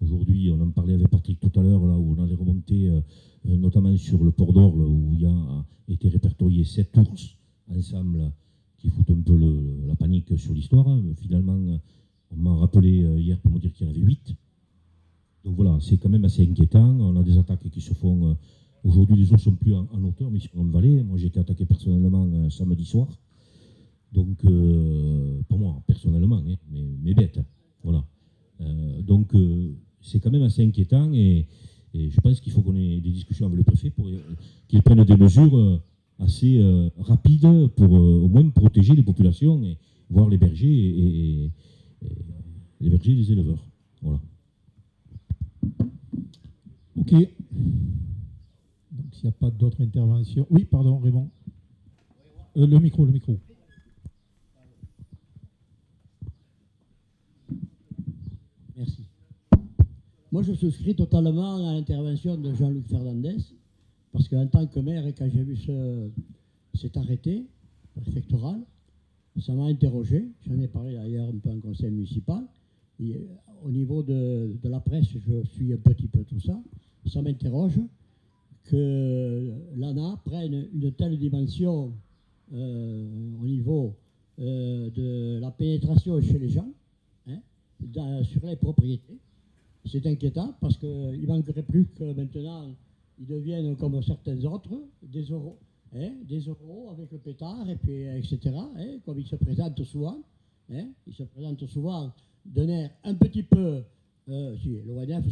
Aujourd'hui, on en parlait avec Patrick tout à l'heure, là où on a des remontées, notamment sur le port d'Orle, où il y a été répertorié 7 ours ensemble qui foutent un peu la panique sur l'histoire. Finalement, on m'a rappelé hier pour me dire qu'il y en avait 8. Donc voilà, c'est quand même assez inquiétant. On a des attaques qui se font. Aujourd'hui, les ours ne sont plus en hauteur, mais ils sont en vallée. Moi, j'ai été attaqué personnellement samedi soir. Donc, pas moi, personnellement, hein, mais bête. Voilà. Donc, c'est quand même assez inquiétant et je pense qu'il faut qu'on ait des discussions avec le préfet pour qu'il prenne des mesures assez rapides pour au moins protéger les populations et voir les bergers et les bergers et les éleveurs. Voilà. Ok. Donc, s'il n'y a pas d'autres interventions. Oui, pardon, Raymond. Le micro. Merci. Moi, je souscris totalement à l'intervention de Jean-Luc Fernandez, parce qu'en tant que maire, quand j'ai vu cet arrêté préfectoral, ça m'a interrogé. J'en ai parlé d'ailleurs un peu en conseil municipal. Et, au niveau de la presse, je suis un petit peu tout ça. Ça m'interroge que l'ANA prenne une telle dimension au niveau de la pénétration chez les gens, hein, sur les propriétés. C'est inquiétant parce qu'il ne manquerait plus que maintenant ils deviennent comme certains autres, des euros avec le pétard, et puis, etc., hein, comme ils se présentent souvent. Hein, ils se présentent souvent d'un air un petit peu... si, l'ONF,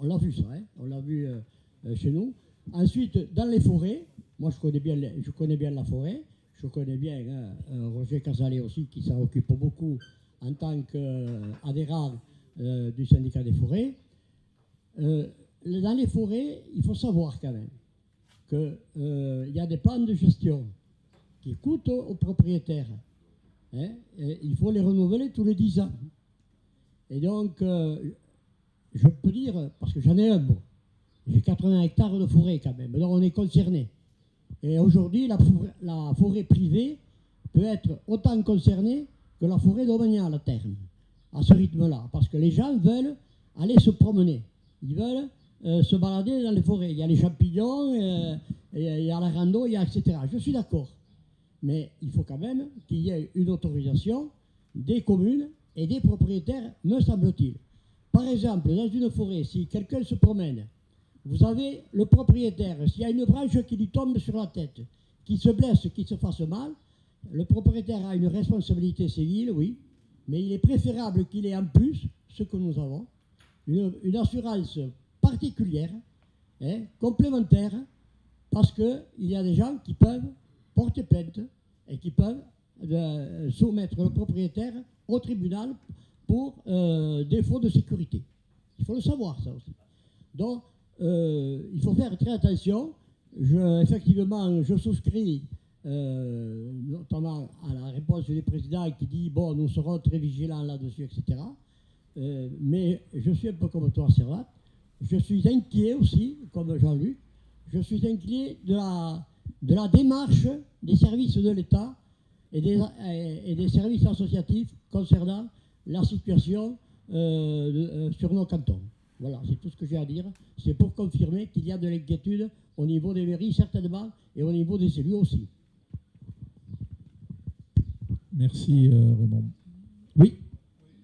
on l'a vu ça, hein, on l'a vu chez nous. Ensuite, dans les forêts, moi je connais bien la forêt, je connais bien Roger Casalet aussi, qui s'en occupe beaucoup en tant qu'adhérent du syndicat des forêts. Dans les forêts, il faut savoir quand même qu'il y a des plans de gestion qui coûtent aux propriétaires. Hein, et il faut les renouveler tous les 10 ans. Et donc, je peux dire, parce que j'en ai un, bon, j'ai 80 hectares de forêt quand même, donc on est concerné. Et aujourd'hui, la forêt privée peut être autant concernée que la forêt domaniale à terme, à ce rythme-là, parce que les gens veulent aller se promener, ils veulent se balader dans les forêts. Il y a les champignons, il y a la rando, etc. Je suis d'accord. Mais il faut quand même qu'il y ait une autorisation des communes et des propriétaires, me semble-t-il. Par exemple, dans une forêt, si quelqu'un se promène, vous avez le propriétaire, s'il y a une branche qui lui tombe sur la tête, qui se blesse, qui se fasse mal, le propriétaire a une responsabilité civile, oui, mais il est préférable qu'il ait en plus, ce que nous avons, une assurance particulière, hein, complémentaire, parce qu'il y a des gens qui peuvent porter plainte et qui peuvent soumettre le propriétaire au tribunal pour défaut de sécurité. Il faut le savoir, ça aussi. Donc, il faut faire très attention. Effectivement, je souscris notamment à la réponse du président qui dit « bon, nous serons très vigilants là-dessus, etc. » Mais je suis un peu comme toi, Servat. Je suis inquiet aussi, comme Jean-Luc. Je suis inquiet de la démarche des services de l'État et des services associatifs concernant la situation sur nos cantons. Voilà, c'est tout ce que j'ai à dire. C'est pour confirmer qu'il y a de l'inquiétude au niveau des mairies, certainement, et au niveau des élus aussi. Merci, Raymond. Oui,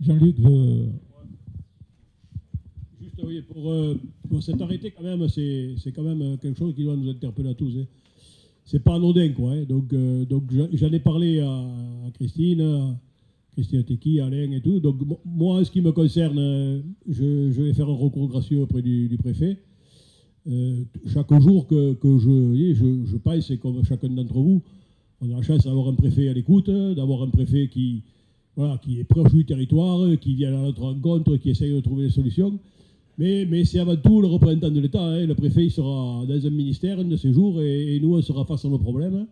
Jean-Luc veut... Juste, oui, pour cet arrêté, quand même, c'est quand même quelque chose qui doit nous interpeller à tous. Hein. C'est pas anodin, quoi. Hein. Donc j'en ai parlé à Christine Tequi, Alain et tout. Donc moi, en ce qui me concerne, je vais faire un recours gracieux auprès du préfet. Chaque jour que je pense, et comme chacun d'entre vous, on a la chance d'avoir un préfet à l'écoute, d'avoir un préfet qui est proche du territoire, qui vient à notre rencontre, qui essaye de trouver des solutions. Mais c'est avant tout le représentant de l'État. Hein. Le préfet, il sera dans un ministère un de ces jours et nous, on sera face à nos problèmes.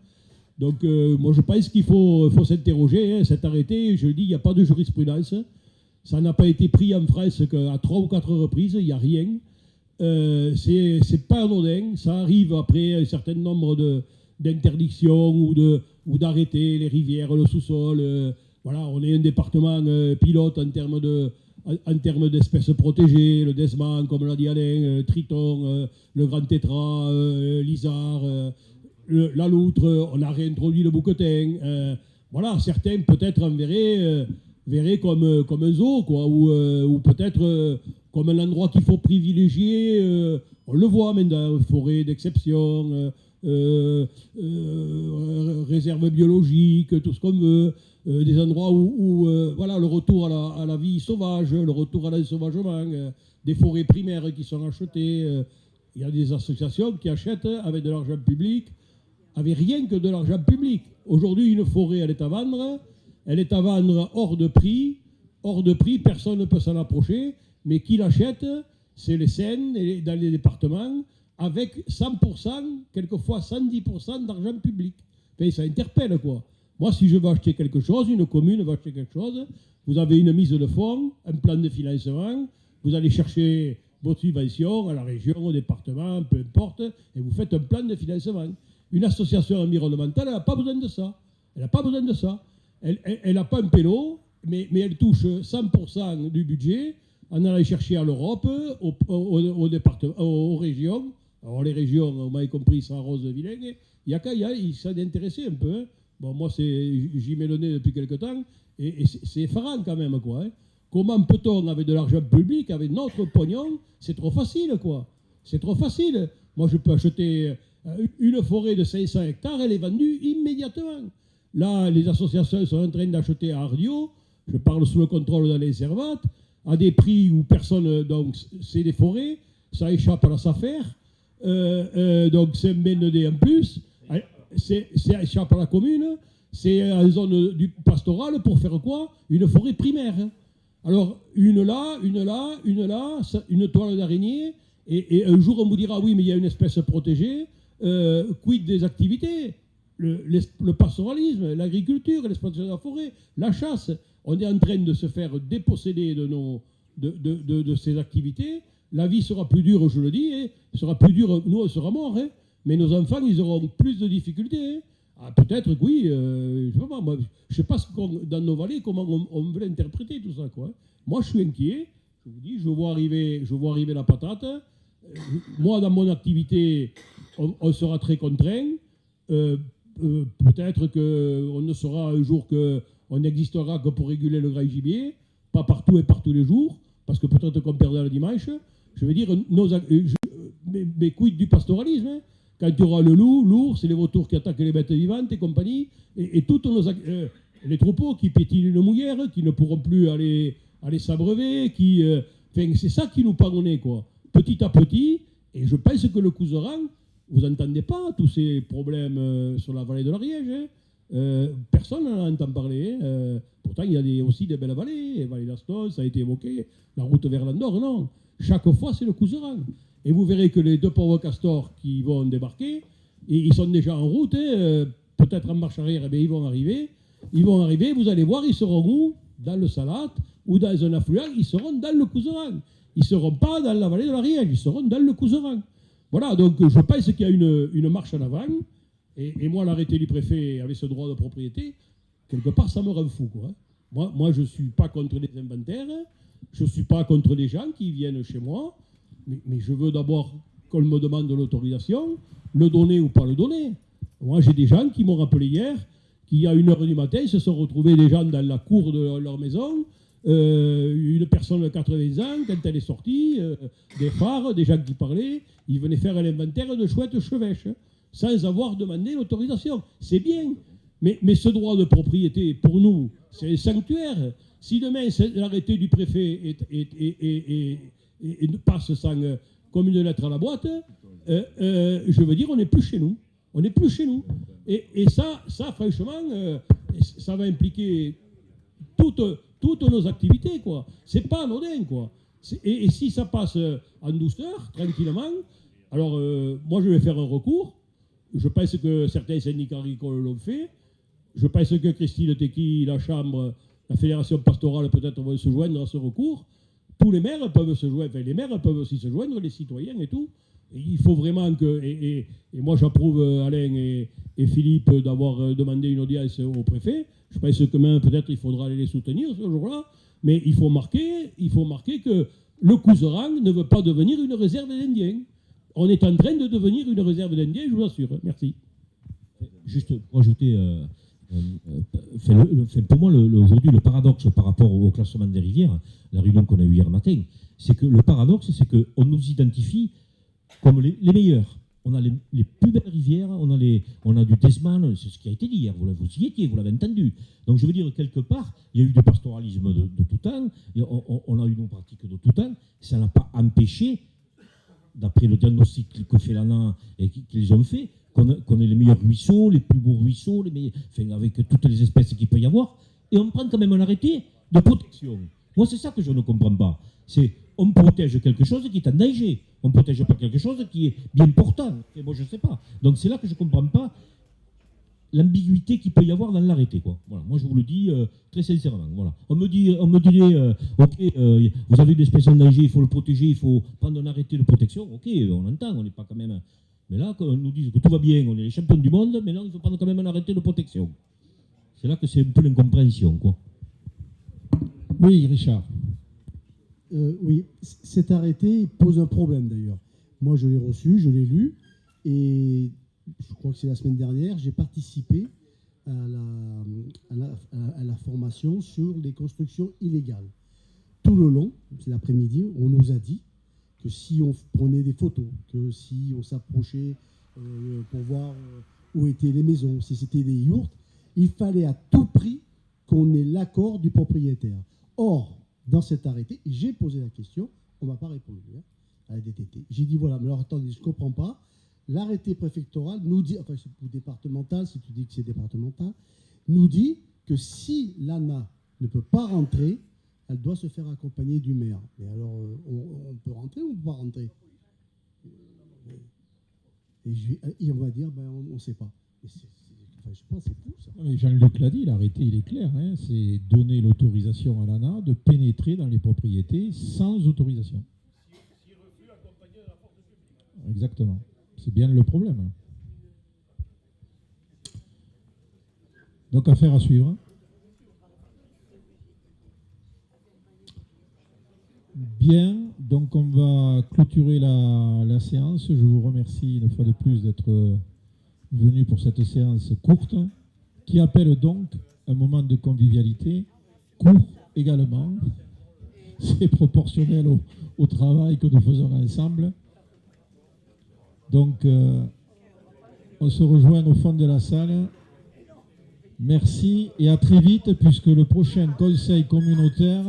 Donc, moi, je pense qu'il faut s'interroger. Hein. Cet arrêté, je dis, il n'y a pas de jurisprudence. Ça n'a pas été pris en France qu'à 3 ou 4 reprises. Il n'y a rien. C'est pas anodin. Ça arrive après un certain nombre d'interdictions ou d'arrêtés, les rivières, le sous-sol. Voilà, on est un département pilote en termes de en termes d'espèces protégées, le desman, comme l'a dit Alain, triton, le grand tétra, l'isard, la loutre, on a réintroduit le bouquetin. Voilà, certains peut-être en verraient comme un zoo, quoi, ou peut-être comme un endroit qu'il faut privilégier. On le voit maintenant, forêt d'exception, réserve biologique, tout ce qu'on veut. Des endroits où voilà, le retour à la vie sauvage, le retour à l'ensauvagement, des forêts primaires qui sont achetées. Il y a des associations qui achètent avec de l'argent public, avec rien que de l'argent public. Aujourd'hui, une forêt, elle est à vendre hors de prix, personne ne peut s'en approcher, mais qui l'achète, c'est les Seines, dans les départements, avec 100%, quelquefois 110% d'argent public. Enfin, ça interpelle, quoi. Moi, si je veux acheter quelque chose, une commune veut acheter quelque chose, vous avez une mise de fonds, un plan de financement, vous allez chercher votre subvention à la région, au département, peu importe, et vous faites un plan de financement. Une association environnementale, elle n'a pas besoin de ça. Elle n'a pas besoin de ça. Elle n'a pas un pélo, mais elle touche 100% du budget en allant chercher à l'Europe, aux régions. Alors les régions, vous m'avez compris, ça arrose de vilain. Il y a qu'à y s'en intéresser un peu. Hein. Bon, moi, j'y mets le nez depuis quelque temps, et c'est effarant quand même, quoi. Hein. Comment peut-on, avec de l'argent public, avec notre pognon, c'est trop facile, quoi. C'est trop facile. Moi, je peux acheter une forêt de 500 hectares, elle est vendue immédiatement. Là, les associations sont en train d'acheter à Ardio, je parle sous le contrôle d'Alain Servat, à des prix où personne, donc c'est des forêts, ça échappe à la SAFER, donc c'est un BND en plus, ça échappe à la commune, c'est en zone du pastoral pour faire quoi? Une forêt primaire. Alors, une là, une toile d'araignée, et un jour on vous dira oui, mais il y a une espèce protégée, quid des activités? Le pastoralisme, l'agriculture, l'exploitation de la forêt, la chasse. On est en train de se faire déposséder de ces activités. La vie sera plus dure, je le dis, hein. Sera plus dure, nous on sera morts, hein. Mais nos enfants, ils auront plus de difficultés. Hein. Ah, peut-être que oui, je ne sais pas dans nos vallées comment on veut l'interpréter tout ça, quoi. Moi, je suis inquiet. Je vous dis, je vois arriver la patate. Moi, dans mon activité, on sera très contraint. Peut-être qu'on ne sera un jour qu'on n'existera que pour réguler le grand gibier, pas partout et par tous les jours, parce que peut-être qu'on perdra le dimanche. Je veux dire, mais quid du pastoralisme, hein. Quand il y aura le loup, l'ours, les vautours qui attaquent les bêtes vivantes et compagnie, et toutes les troupeaux qui pétinent une mouillère, qui ne pourront plus aller s'abreuver, c'est ça qui nous pardonnait, quoi. Petit à petit, et je pense que le Couserans, vous n'entendez pas tous ces problèmes sur la vallée de l'Ariège. Hein. Personne n'en entend parler. Hein. Pourtant, il y a aussi des belles vallées. Vallée d'Aston, ça a été évoqué. La route vers l'Andorre, non. Chaque fois, c'est le Couserans. Et vous verrez que les deux pauvres castors qui vont débarquer, et ils sont déjà en route. Hein. Peut-être en marche arrière, mais ils vont arriver. Vous allez voir, ils seront où? Dans le Salat ou dans un affluent. Ils seront dans le Couserans. Ils ne seront pas dans la vallée de l'Ariège. Ils seront dans le Couserans. Voilà, donc je pense qu'il y a une marche en avant, et moi l'arrêté du préfet avec ce droit de propriété, quelque part ça me rend fou, quoi. Moi je ne suis pas contre les inventaires, je ne suis pas contre les gens qui viennent chez moi, mais je veux d'abord qu'on me demande de l'autorisation, le donner ou pas le donner. Moi j'ai des gens qui m'ont rappelé hier qu'il y a 1h du matin, se sont retrouvés des gens dans la cour de leur maison, une personne de 80 ans, quand elle est sortie, des phares, des gens qui parlaient, ils venaient faire un inventaire de chouettes chevêches, sans avoir demandé l'autorisation. C'est bien, mais ce droit de propriété, pour nous, c'est un sanctuaire. Si demain l'arrêté du préfet passe comme une lettre à la boîte, je veux dire, on n'est plus chez nous. On n'est plus chez nous. Et ça franchement, ça va impliquer toutes nos activités, quoi. C'est pas anodin, quoi. Et si ça passe en douceur, tranquillement, alors moi je vais faire un recours. Je pense que certains syndicats agricoles l'ont fait. Je pense que Christine Tequi, la Chambre, la Fédération pastorale peut-être vont se joindre à ce recours. Tous les maires peuvent se joindre, enfin les maires peuvent aussi se joindre, les citoyens et tout. il faut vraiment que... Et moi, j'approuve Alain et Philippe d'avoir demandé une audience au préfet. Je pense que même peut-être il faudra aller les soutenir ce jour-là. Mais il faut marquer que le Couserans ne veut pas devenir une réserve d'Indiens. On est en train de devenir une réserve d'Indiens, je vous assure. Merci. Juste pour ajouter, pour moi, aujourd'hui, le paradoxe par rapport au classement des rivières, la réunion qu'on a eue hier matin, c'est que le paradoxe, c'est qu'on nous identifie comme les meilleurs. On a les plus belles rivières, on a du Desman, c'est ce qui a été dit hier, vous y étiez, vous l'avez entendu. Donc je veux dire, quelque part, il y a eu du pastoralisme de tout temps, et on a eu nos pratiques de tout temps, ça n'a pas empêché, d'après le diagnostic que fait l'ANA et qu'ils ont fait, qu'on ait les meilleurs ruisseaux, les plus beaux ruisseaux, avec toutes les espèces qu'il peut y avoir, et on prend quand même un arrêté de protection. Moi, c'est ça que je ne comprends pas. C'est on protège quelque chose qui est en danger. On ne protège pas quelque chose qui est bien portant. Et moi, je ne sais pas. Donc, c'est là que je ne comprends pas l'ambiguïté qu'il peut y avoir dans l'arrêté, quoi. Voilà. Moi, je vous le dis très sincèrement. Voilà. On me dirait, ok, vous avez une espèce en danger, il faut le protéger, il faut prendre un arrêté de protection. Ok, on entend, on n'est pas quand même... Mais là, on nous dit que tout va bien, on est les champions du monde, mais là, il faut prendre quand même un arrêté de protection. C'est là que c'est un peu l'incompréhension, quoi. Oui, Richard. Oui, cet arrêté pose un problème d'ailleurs. Moi, je l'ai reçu, je l'ai lu, et je crois que c'est la semaine dernière, j'ai participé à la formation sur les constructions illégales. Tout le long, c'est l'après-midi, on nous a dit que si on prenait des photos, que si on s'approchait pour voir où étaient les maisons, si c'était des yourtes, il fallait à tout prix qu'on ait l'accord du propriétaire. Or, dans cet arrêté, j'ai posé la question, on ne m'a pas répondu à la DTT. J'ai dit voilà, mais alors attendez, je ne comprends pas. L'arrêté préfectoral nous dit, enfin, ou départemental, si tu dis que c'est départemental, nous dit que si l'ANA ne peut pas rentrer, elle doit se faire accompagner du maire. Mais alors, on peut rentrer ou on ne peut pas rentrer? Et on va dire, ben, on ne sait pas. Je pense que c'est fou, ça. Mais Jean-Luc l'a dit, l'arrêté, il est clair. Hein, c'est donner l'autorisation à l'ANA de pénétrer dans les propriétés sans autorisation. Si refus accompagné de la force publique. Exactement. C'est bien le problème. Donc, affaire à suivre. Bien, donc on va clôturer la séance. Je vous remercie une fois de plus d'être venu pour cette séance courte, qui appelle donc un moment de convivialité, court également. C'est proportionnel au travail que nous faisons ensemble. Donc, on se rejoint au fond de la salle. Merci et à très vite, puisque le prochain conseil communautaire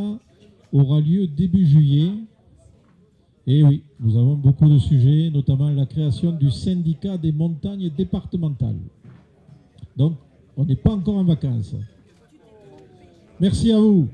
aura lieu début juillet. Et oui, nous avons beaucoup de sujets, notamment la création du syndicat des montagnes départementales. Donc, on n'est pas encore en vacances. Merci à vous.